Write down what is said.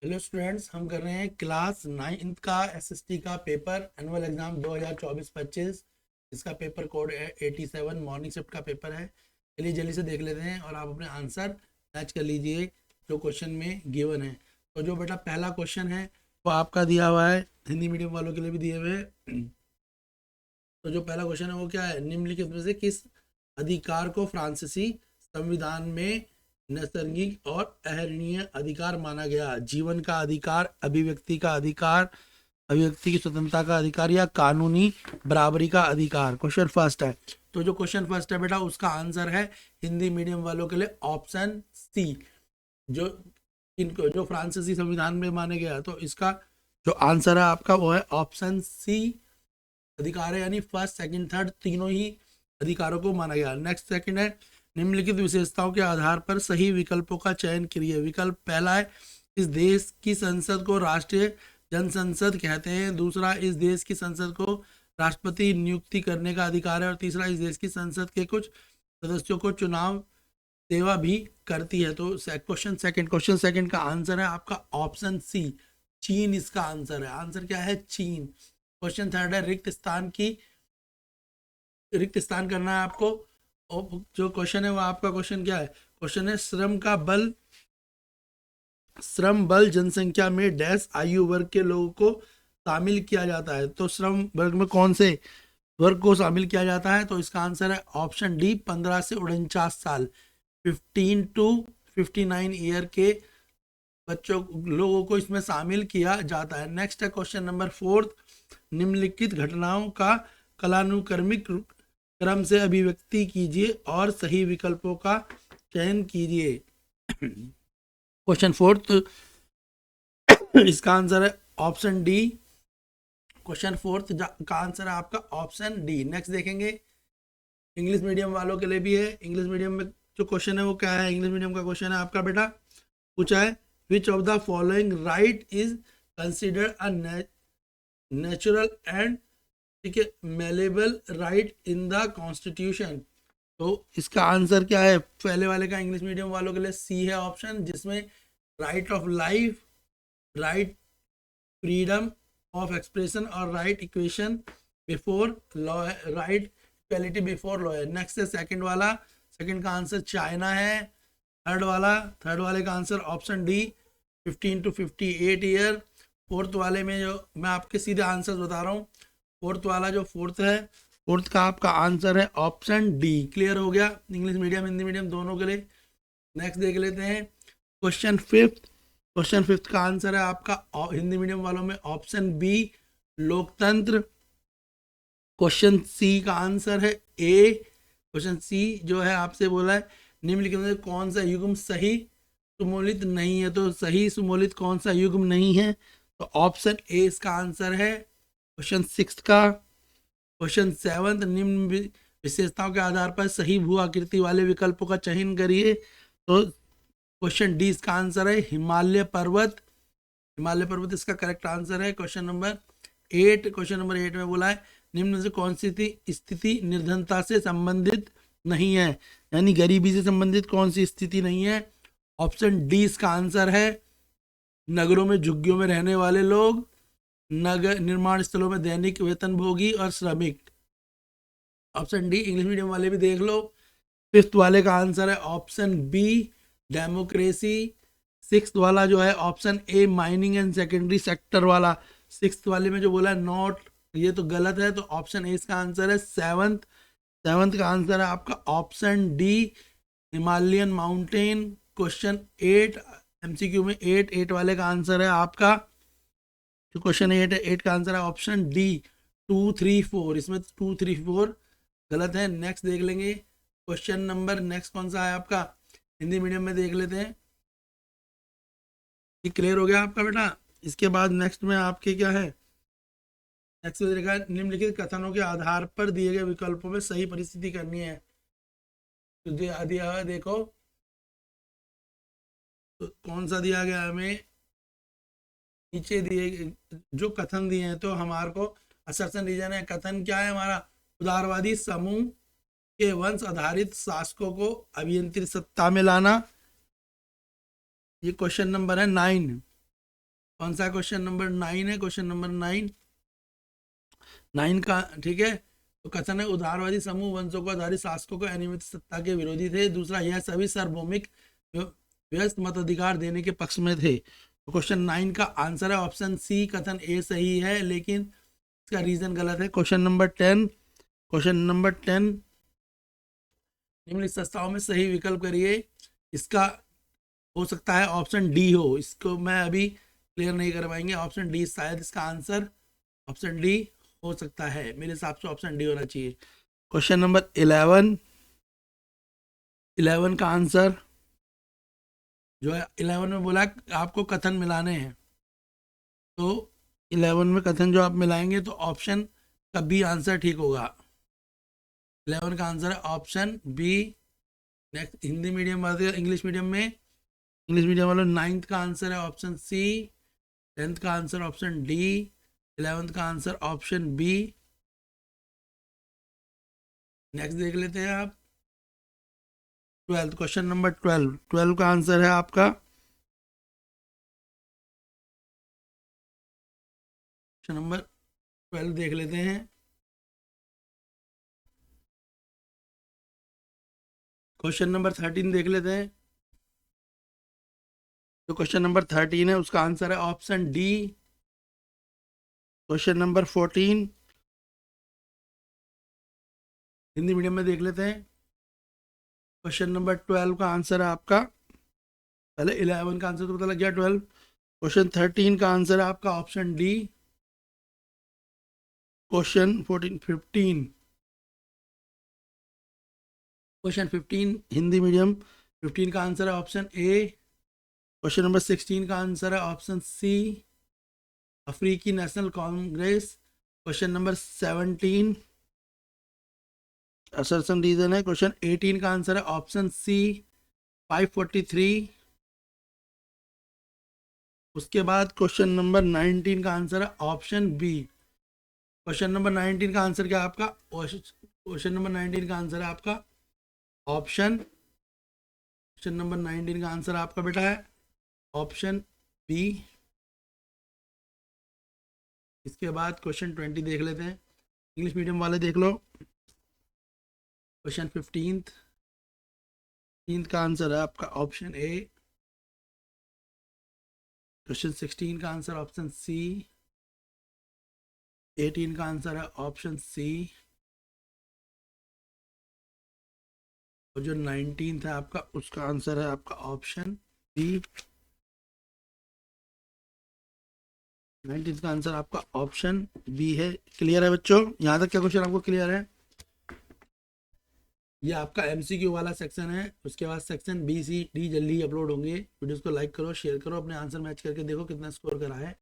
Hello students, हम कर रहे हैं क्लास 9th का एसएसटी का पेपर एनुअल एग्जाम 2024-25। इसका पेपर कोड है 87। मॉर्निंग शिफ्ट का पेपर है। चलिए जल्दी से देख लेते हैं और आप अपने आंसर मैच कर लीजिए जो क्वेश्चन में गिवन है। तो जो बेटा पहला क्वेश्चन है वो आपका दिया हुआ है, हिंदी मीडियम वालों के लिए भी दिए हुए हैं। तो जो पहला क्वेश्चन है वो क्या है, निम्नलिखित में से किस अधिकार को फ्रांसीसी संविधान में नैसर्गिक और अहरणीय अधिकार माना गया? जीवन का अधिकार, अभिव्यक्ति का अधिकार, अभिव्यक्ति की स्वतंत्रता का अधिकार या कानूनी बराबरी का अधिकार। क्वेश्चन फर्स्ट है। तो जो क्वेश्चन फर्स्ट है बेटा उसका आंसर है हिंदी मीडियम वालों के लिए ऑप्शन सी। जो इनको जो फ्रांसीसी संविधान में माने गया, तो इसका जो आंसर है आपका वो है ऑप्शन सी। अधिकार है यानी फर्स्ट सेकंड थर्ड तीनों ही अधिकारों को माना गया। नेक्स्ट सेकंड है, निम्नलिखित विशेषताओं के आधार पर सही विकल्पों का चयन करिए। विकल्प पहला है, इस देश की संसद को राष्ट्रीय जनसंसद कहते हैं। दूसरा, इस देश की संसद को राष्ट्रपति नियुक्ति करने का अधिकार है। और तीसरा, इस देश की संसद के कुछ सदस्यों को चुनाव सेवा भी करती है। तो क्वेश्चन सेकंड का आंसर है आपका ऑप्शन सी, चीन इसका आंसर है। आंसर क्या है? चीन। क्वेश्चन थर्ड है, रिक्त स्थान करना है आपको। और जो क्वेश्चन है वो आपका क्वेश्चन क्या है? क्वेश्चन है, श्रम बल जनसंख्या में डैश आयु वर्ग के लोगों को शामिल किया जाता है। तो श्रम वर्ग में कौन से वर्ग को शामिल किया जाता है? तो इसका आंसर है ऑप्शन डी, 15 से 49 साल, 15 टू 59 ईयर के बच्चों लोगों को इसमें शामिल किया जाता है। नेक्स्ट है क्वेश्चन नंबर फोर्थ, निम्नलिखित घटनाओं का कालानुक्रमिक क्रम से अभिव्यक्ति कीजिए और सही विकल्पों का चयन कीजिए। क्वेश्चन फोर्थ, इसका आंसर है ऑप्शन डी। क्वेश्चन फोर्थ का आंसर है आपका ऑप्शन डी। नेक्स्ट देखेंगे, इंग्लिश मीडियम वालों के लिए भी है। इंग्लिश मीडियम में जो क्वेश्चन है वो क्या है? इंग्लिश मीडियम का क्वेश्चन है आपका बेटा, पूछा है, which of the following right is considered a natural and, ठीक है, malleable right in the constitution. तो इसका आंसर क्या है? पहले वाले का इंग्लिश मीडियम वालों के लिए सी है ऑप्शन, जिसमें right of life, right freedom of expression और राइट इक्वेशन बिफोर लॉ है, राइट इक्वेलिटी बिफोर लॉ है। नेक्स्ट है सेकंड वाला, सेकंड का आंसर चाइना है। थर्ड वाले का answer option D, 15 to 58 year. Fourth वाले में जो मैं आपके सीधे आंसर बता रहा हूँ, फोर्थ का आपका आंसर है ऑप्शन डी। क्लियर हो गया इंग्लिश मीडियम हिंदी मीडियम दोनों के लिए। नेक्स्ट देख लेते हैं क्वेश्चन फिफ्थ का आंसर है आपका हिंदी मीडियम वालों में ऑप्शन बी, लोकतंत्र। क्वेश्चन सी का आंसर है ए। क्वेश्चन सी जो है आपसे बोला है, निम्नलिखित में कौन सा युग्म सही सुमोलित नहीं है? तो सही सुमोलित कौन सा युग्म नहीं है? तो ऑप्शन ए इसका आंसर है। क्वेश्चन सिक्स का, क्वेश्चन सेवंथ, निम्न विशेषताओं के आधार पर सही भू आकृति वाले विकल्पों का चयन करिए। तो क्वेश्चन डी इसका आंसर है हिमालय पर्वत। हिमालय पर्वत इसका करेक्ट आंसर है। क्वेश्चन नंबर 8 में बोला है, निम्न में से कौन सी स्थिति निर्धनता से संबंधित नहीं है? यानी गरीबी से संबंधित कौन सी स्थिति नहीं है? ऑप्शन डी इसका आंसर है, नगरों में झुग्गियों में रहने वाले लोग, नगर निर्माण स्थलों में दैनिक वेतनभोगी और श्रमिक। ऑप्शन डी, इंग्लिश मीडियम वाले भी देख लो। फिफ्थ वाले का आंसर है ऑप्शन बी, डेमोक्रेसी। सिक्स्थ वाला जो है option A, mining and secondary sector वाला। सिक्स्थ वाले में जो बोला है नॉट, ये तो गलत है। तो ऑप्शन ए इसका आंसर है। सेवंथ का आंसर है आपका option D, Himalayan mountain. Question 8 MCQ में 8 वाले का आंसर है आपका, जो क्वेश्चन 8 है 8 का आंसर है ऑप्शन डी, 2, 3, 4। इसमें 2, 3, 4 गलत है। नेक्स्ट देख लेंगे क्वेश्चन नंबर, नेक्स्ट कौन सा है आपका, हिंदी मीडियम में देख लेते हैं। ये क्लियर हो गया आपका बेटा। इसके बाद नेक्स्ट में आपके क्या है, नेक्स्ट में देखा, निम्नलिखित कथनों के आधार पर दिए गए विकल्पों में सही परिस्थिति करनी है। तो दिया है देखो, तो कौन सा दिया गया हमें, नीचे दिए जो कथन दिए हैं, तो हमारे को असर्शन रीजन है। कथन क्या है हमारा, उदारवादी समूह के वंश आधारित शासकों को अभियंत्रित सत्ता में लाना। ये क्वेश्चन नंबर है 9। कौन सा क्वेश्चन नंबर 9 है, क्वेश्चन नंबर 9 का, ठीक है। तो कथन है उदारवादी समूह वंशों को आधारित शासकों को अनियमित सत्ता के विरोधी थे। दूसरा, यह सभी सार्वभौमिक व्यस्त मताधिकार देने के पक्ष में थे। तो क्वेश्चन 9 का आंसर है ऑप्शन सी, कथन ए सही है, लेकिन इसका रीजन गलत है। क्वेश्चन नंबर 10 निम्नलिखित संस्थाओं में सही विकल्प करिए। इसका हो सकता है ऑप्शन डी हो, इसको मैं अभी क्लियर नहीं कर पाएंगे। ऑप्शन डी शायद इसका आंसर ऑप्शन डी हो सकता है, मेरे हिसाब से ऑप्शन डी होना चाहिए। क्वेश्चन नंबर 11 का आंसर जो है 11 में बोला आपको कथन मिलाने हैं, तो 11 में कथन जो आप मिलाएंगे तो ऑप्शन का बी आंसर ठीक होगा। 11 का आंसर है option B. Next, Hindi medium वाले, इंग्लिश मीडियम वालों 9th का आंसर है ऑप्शन सी, 10th का आंसर ऑप्शन डी, 11th का आंसर ऑप्शन बी। नेक्स्ट देख लेते हैं आप 12th, क्वेश्चन नंबर 12 का आंसर है आपका क्वेश्चन नंबर 12 देख लेते हैं। क्वेश्चन नंबर 13 देख लेते हैं। तो क्वेश्चन नंबर 13 है, उसका आंसर है option D. Question number 14 Hindi medium में देख लेते हैं। क्वेश्चन नंबर 12 का आंसर है आपका, पहले 11 का आंसर तो पता लग गया, 12। क्वेश्चन 13 का आंसर है आपका option D. Question 15 Hindi medium 15 का आंसर है ऑप्शन ए। क्वेश्चन नंबर 16 का आंसर है ऑप्शन सी, अफ्रीकी national congress. Question number 17 assertion reason है। क्वेश्चन 18 का आंसर है ऑप्शन सी, 543। उसके बाद क्वेश्चन नंबर 19 का आंसर है ऑप्शन बी। क्वेश्चन नंबर 19 का आंसर क्या है आपका? क्वेश्चन नंबर 19 का आंसर है आपका ऑप्शन, क्वेश्चन नंबर 19 का आंसर आपका बेटा है ऑप्शन बी। इसके बाद क्वेश्चन 20 देख लेते हैं, इंग्लिश मीडियम वाले देख लो। क्वेश्चन 15 का आंसर है आपका ऑप्शन ए। क्वेश्चन 16 का आंसर ऑप्शन सी, 18 का आंसर है ऑप्शन सी, और जो 19 है आपका उसका आंसर है आपका ऑप्शन बी। 19 का आंसर आपका ऑप्शन बी है। क्लियर है बच्चों? यहाँ तक क्या क्वेश्चन आपको क्लियर है? ये आपका एमसीक्यू वाला सेक्शन है। उसके बाद सेक्शन बी सी डी जल्दी ही अपलोड होंगे। वीडियोस को लाइक करो, शेयर करो, अपने आंसर मैच करके देखो कितना स्कोर करा है।